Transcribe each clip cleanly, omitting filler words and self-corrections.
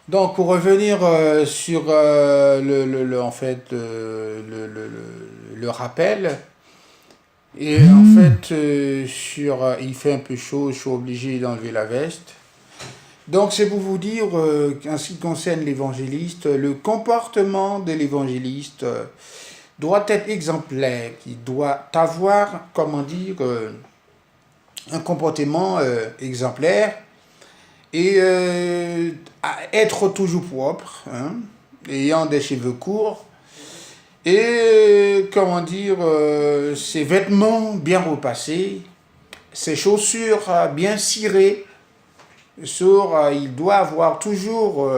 Donc, pour revenir sur en fait, le rappel, et en fait, il fait un peu chaud, je suis obligé d'enlever la veste. Donc, c'est pour vous dire qu'en ce qui concerne l'évangéliste, le comportement de l'évangéliste doit être exemplaire, il doit avoir, comment dire, un comportement exemplaire et être toujours propre, hein, ayant des cheveux courts et, comment dire, ses vêtements bien repassés, ses chaussures bien cirées. Il doit avoir toujours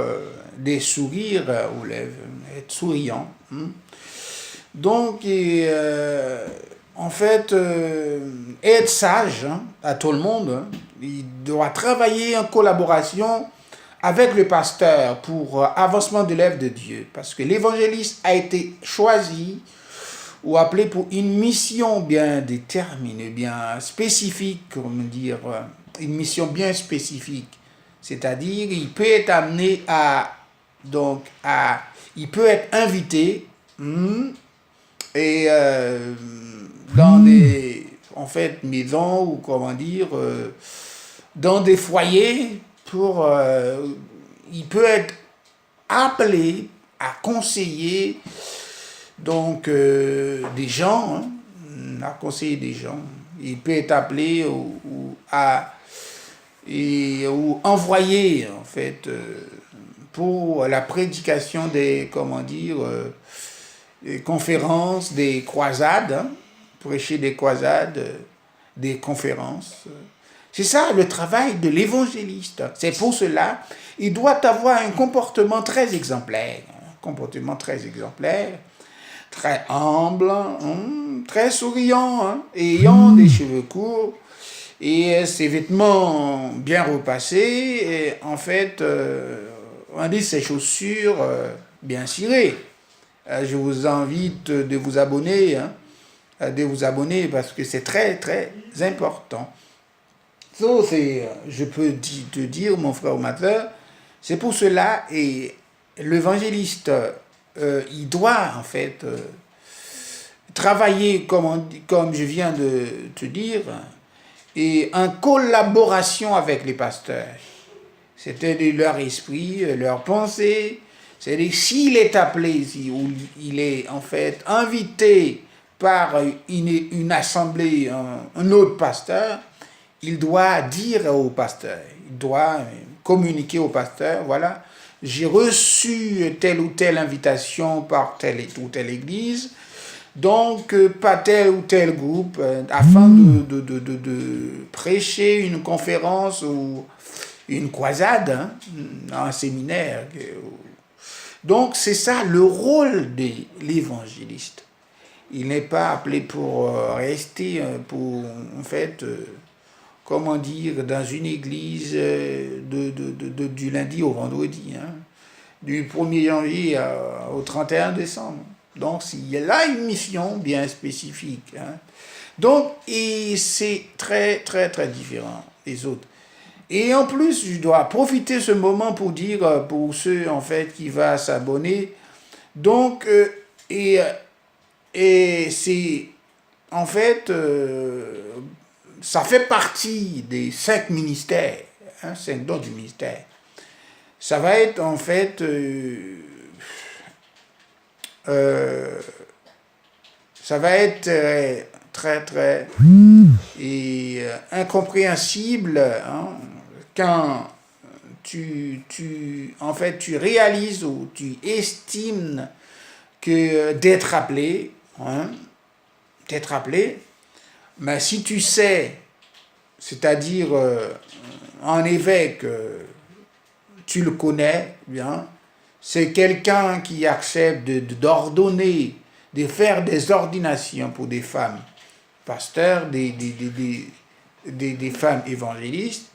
des sourires aux lèvres, être souriant, hein. Donc, en fait, être sage, hein, à tout le monde, hein. Il doit travailler en collaboration avec le pasteur pour avancement de l'œuvre de Dieu. Parce que l'évangéliste a été choisi ou appelé pour une mission bien déterminée, bien spécifique, comment dire, une mission bien spécifique. C'est-à-dire, il peut être amené il peut être invité, et dans des, en fait, maisons ou comment dire, dans des foyers il peut être appelé à conseiller donc des gens, hein, à conseiller des gens. Il peut être appelé ou envoyé en fait pour la prédication des, comment dire, des conférences, des croisades, hein, prêcher des croisades, des conférences. C'est ça le travail de l'évangéliste. C'est pour cela il doit avoir un comportement très exemplaire, très humble, hein, très souriant, hein, ayant des cheveux courts et ses vêtements bien repassés, et en fait, on dit ses chaussures bien cirées. Je vous invite de vous abonner parce que c'est très très important. Je peux te dire, mon frère ou ma soeur, c'est pour cela, et l'évangéliste, il doit en fait travailler, comme je viens de te dire, et en collaboration avec les pasteurs. C'est-à-dire leur esprit, leur pensée. C'est-à-dire s'il est appelé, ou il est en fait invité par une assemblée, un autre pasteur, il doit dire au pasteur, il doit communiquer au pasteur, voilà, j'ai reçu telle ou telle invitation par telle ou telle église, donc pas tel ou tel groupe, afin de prêcher une conférence ou une croisade, hein, un séminaire. Donc c'est ça le rôle de l'évangéliste. Il n'est pas appelé pour rester, pour en fait, comment dire, dans une église du lundi au vendredi, hein, du 1er janvier au 31 décembre. Donc, il y a là une mission bien spécifique, hein. Donc, et c'est très, très, très différent des autres. Et en plus, je dois profiter de ce moment pour dire, pour ceux, en fait, qui vont s'abonner, donc, et c'est, en fait, ça fait partie des 5 ministères, hein, 5 dons du ministère. Ça va être en fait ça va être très très incompréhensible, hein, quand en fait tu réalises ou tu estimes que d'être appelé, hein, mais si tu sais, c'est-à-dire en évêque, tu le connais bien, c'est quelqu'un qui accepte d'ordonner, de faire des ordinations pour des femmes pasteurs, des femmes évangélistes.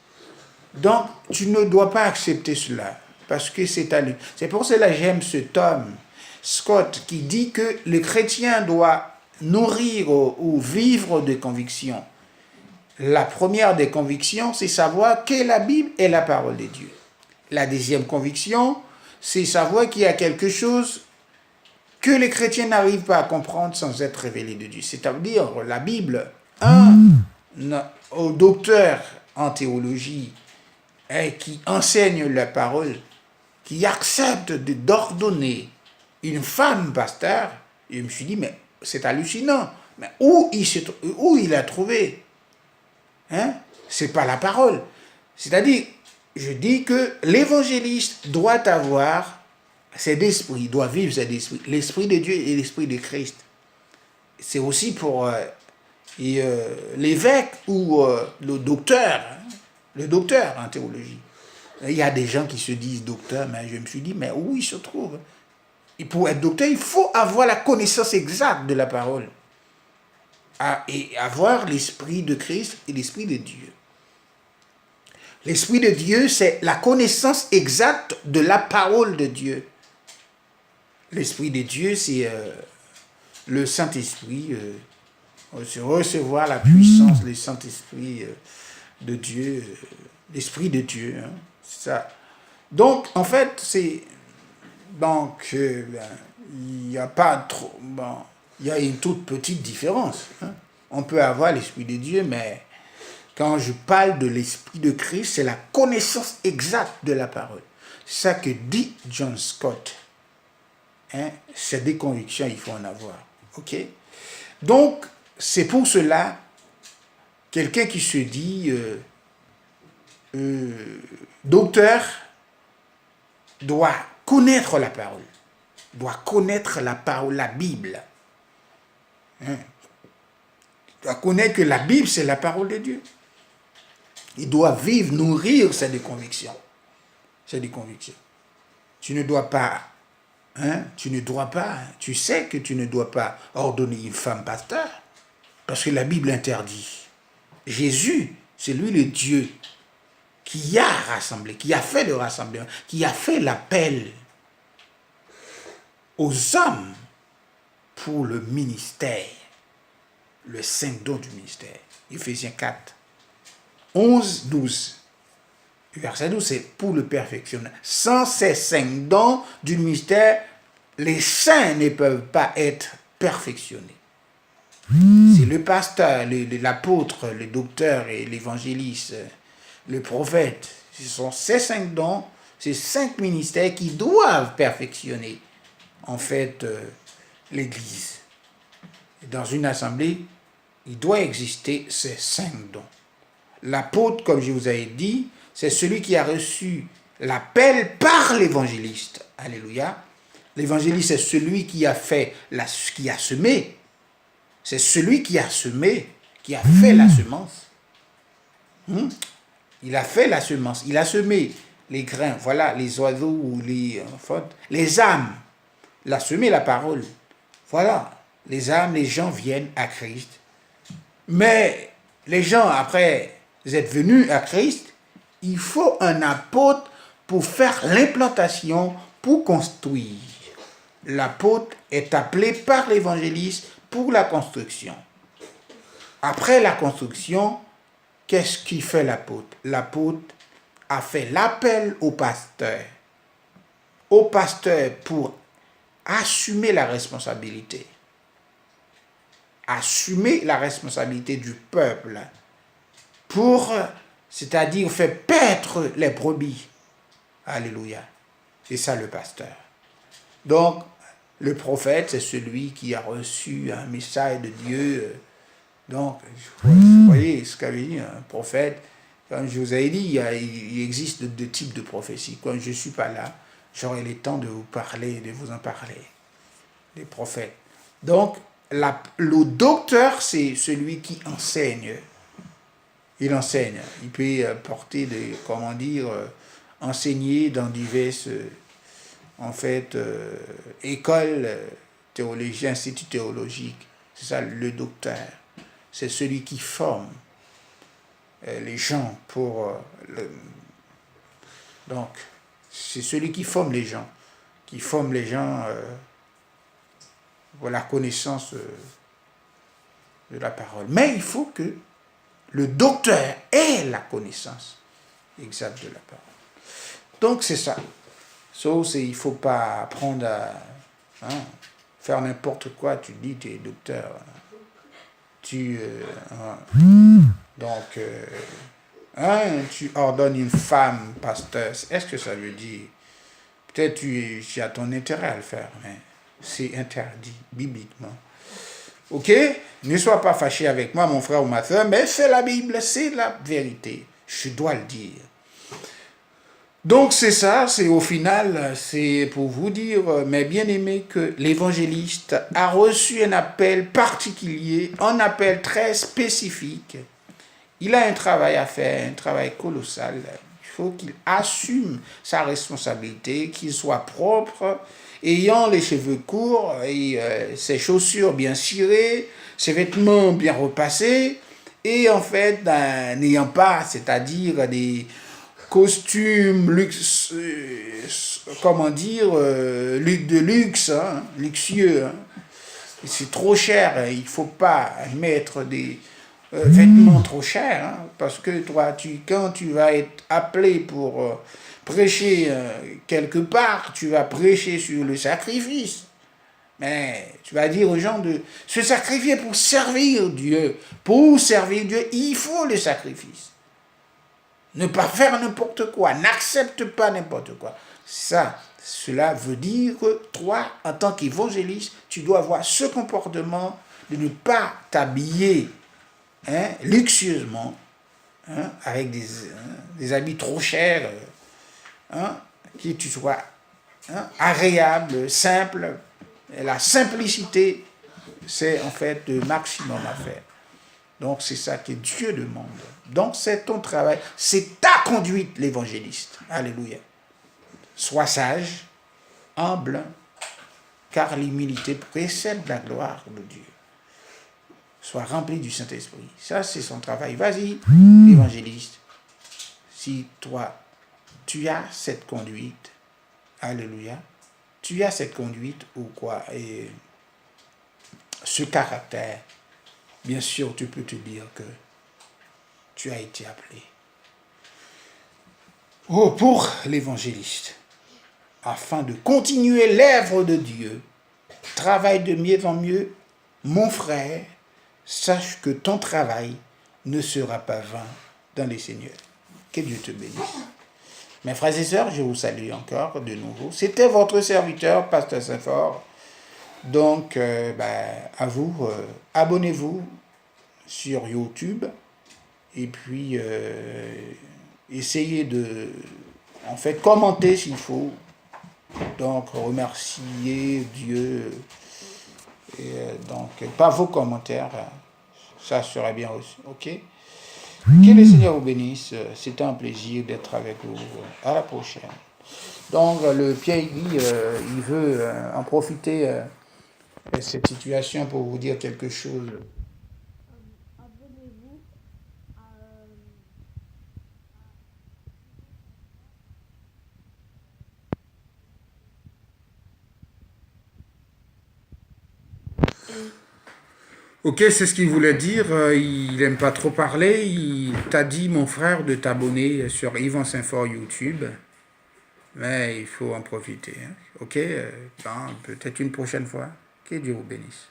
Donc, tu ne dois pas accepter cela, parce que c'est à lui. C'est pour cela que j'aime cet homme, Scott, qui dit que le chrétien doit nourrir ou vivre de convictions. La première des convictions, c'est savoir que la Bible est la parole de Dieu. La deuxième conviction, c'est savoir qu'il y a quelque chose que les chrétiens n'arrivent pas à comprendre sans être révélés de Dieu. C'est-à-dire la Bible, au docteur en théologie qui enseigne la parole, qui accepte d'ordonner une femme pasteur, et je me suis dit, mais c'est hallucinant. Mais où il a trouvé? C'est pas la parole. C'est-à-dire, je dis que l'évangéliste doit avoir cet esprit, doit vivre cet esprit, l'esprit de Dieu et l'esprit de Christ. C'est aussi pour l'évêque ou le docteur en théologie. Il y a des gens qui se disent docteurs, mais je me suis dit, mais où il se trouve? Et pour être docteur, il faut avoir la connaissance exacte de la parole. Et avoir l'esprit de Christ et l'esprit de Dieu. L'esprit de Dieu, c'est la connaissance exacte de la parole de Dieu. L'esprit de Dieu, c'est le Saint-Esprit, recevoir la puissance, le Saint-Esprit de Dieu, l'Esprit de Dieu. C'est ça. Donc, en fait, c'est... Donc, il n'y a pas trop... Bon, il y a une toute petite différence. On peut avoir l'Esprit de Dieu, mais quand je parle de l'Esprit de Christ, c'est la connaissance exacte de la parole. C'est ça que dit John Scott. C'est des convictions, il faut en avoir. OK? Donc, c'est pour cela, quelqu'un qui se dit docteur doit connaître la parole, doit connaître la parole, la Bible. Doit connaître que la Bible, c'est la parole de Dieu. Il doit vivre, nourrir ces convictions. C'est des convictions. Tu ne dois pas, tu sais que tu ne dois pas ordonner une femme pasteur, parce que la Bible interdit. Jésus, c'est lui le Dieu qui a rassemblé, qui a fait le rassemblement, qui a fait l'appel aux hommes pour le ministère, le saint don du ministère. Éphésiens 4, 11, 12. Verset 12, c'est pour le perfectionnement. Sans ces 5 dons du ministère, les saints ne peuvent pas être perfectionnés. C'est le pasteur, l'apôtre, le docteur et l'évangéliste, le prophète. Ce sont ces 5 dons, ces 5 ministères qui doivent perfectionner, en fait, l'Église. Dans une assemblée, il doit exister ces 5 dons. L'apôtre, comme je vous avais dit, c'est celui qui a reçu l'appel par l'évangéliste. Alléluia. L'évangéliste, c'est celui qui a fait, qui a semé. C'est celui qui a semé, qui a fait la semence. Il a fait la semence. Il a semé les grains, voilà, les oiseaux ou les âmes. Il a semé la parole. Voilà, les âmes, les gens viennent à Christ. Mais les gens, après être venus à Christ, il faut un apôtre pour faire l'implantation, pour construire. L'apôtre est appelé par l'évangéliste pour la construction. Après la construction, qu'est-ce qui fait l'apôtre? L'apôtre a fait l'appel au pasteur. Au pasteur pour assumer la responsabilité. Assumer la responsabilité du peuple. Pour, c'est-à-dire faire paître les brebis. Alléluia. C'est ça le pasteur. Donc, le prophète, c'est celui qui a reçu un message de Dieu. Donc, vous voyez ce qu'avait dit un prophète. Comme je vous avais dit, il existe 2 types de prophéties. Quand je ne suis pas là, j'aurai le temps de vous parler, de vous en parler. Les prophètes. Donc, le docteur, c'est celui qui enseigne. Il enseigne. Il peut porter enseigner dans diverses, écoles théologiques, instituts théologiques. C'est ça, le docteur. C'est celui qui forme les gens pour... Donc, c'est celui qui forme les gens. Qui forme les gens pour la connaissance de la parole. Mais il faut que le docteur ait la connaissance exacte de la parole. Donc c'est ça. Il ne faut pas prendre à faire n'importe quoi. Tu dis, tu es docteur. Donc, tu ordonnes une femme pasteur. Est-ce que ça veut dire? Peut-être tu as ton intérêt à le faire, mais c'est interdit bibliquement. Ok? Ne sois pas fâché avec moi, mon frère ou ma soeur, mais c'est la Bible, c'est la vérité. Je dois le dire. Donc c'est ça, c'est au final, c'est pour vous dire, mes bien-aimés, que l'évangéliste a reçu un appel particulier, un appel très spécifique. Il a un travail à faire, un travail colossal. Il faut qu'il assume sa responsabilité, qu'il soit propre, ayant les cheveux courts et ses chaussures bien cirées, ses vêtements bien repassés, et en fait, n'ayant pas, c'est-à-dire des costumes de luxe, luxueux. C'est trop cher, il ne faut pas mettre des vêtements trop chers, parce que toi, quand tu vas être appelé pour prêcher quelque part, tu vas prêcher sur le sacrifice. Mais tu vas dire aux gens de se sacrifier pour servir Dieu. Pour servir Dieu, il faut le sacrifice. Ne pas faire n'importe quoi, n'accepte pas n'importe quoi. Cela veut dire que toi, en tant qu'évangéliste, tu dois avoir ce comportement de ne pas t'habiller luxueusement, avec des habits trop chers, que tu sois agréable, simple. Et la simplicité, c'est en fait le maximum à faire. Donc c'est ça que Dieu demande. Donc c'est ton travail, c'est ta conduite, l'évangéliste. Alléluia. Sois sage, humble, car l'humilité précède la gloire de Dieu. Sois rempli du Saint-Esprit. Ça, c'est son travail. Vas-y, évangéliste. Si toi, tu as cette conduite, alléluia, tu as cette conduite ou quoi, et ce caractère, bien sûr, tu peux te dire que tu as été appelé. Pour l'évangéliste, afin de continuer l'œuvre de Dieu, travaille de mieux en mieux, mon frère, sache que ton travail ne sera pas vain dans les Seigneurs. Que Dieu te bénisse. Mes frères et sœurs, je vous salue encore de nouveau. C'était votre serviteur, Pasteur Saint-Fort. Donc, à vous, abonnez-vous sur YouTube et puis essayez de, commenter s'il faut. Donc, remercier Dieu. Et donc, par vos commentaires, ça serait bien aussi. Ok? Que le Seigneur vous bénisse. C'était un plaisir d'être avec vous. À la prochaine. Donc, le Pierre-Guy, il veut en profiter de cette situation pour vous dire quelque chose. Abonnez-vous à... Ok, c'est ce qu'il voulait dire. Il n'aime pas trop parler. Il t'a dit, mon frère, de t'abonner sur Yvan Saint-Fort YouTube. Mais il faut en profiter. Ok, peut-être une prochaine fois. Que Dieu vous bénisse.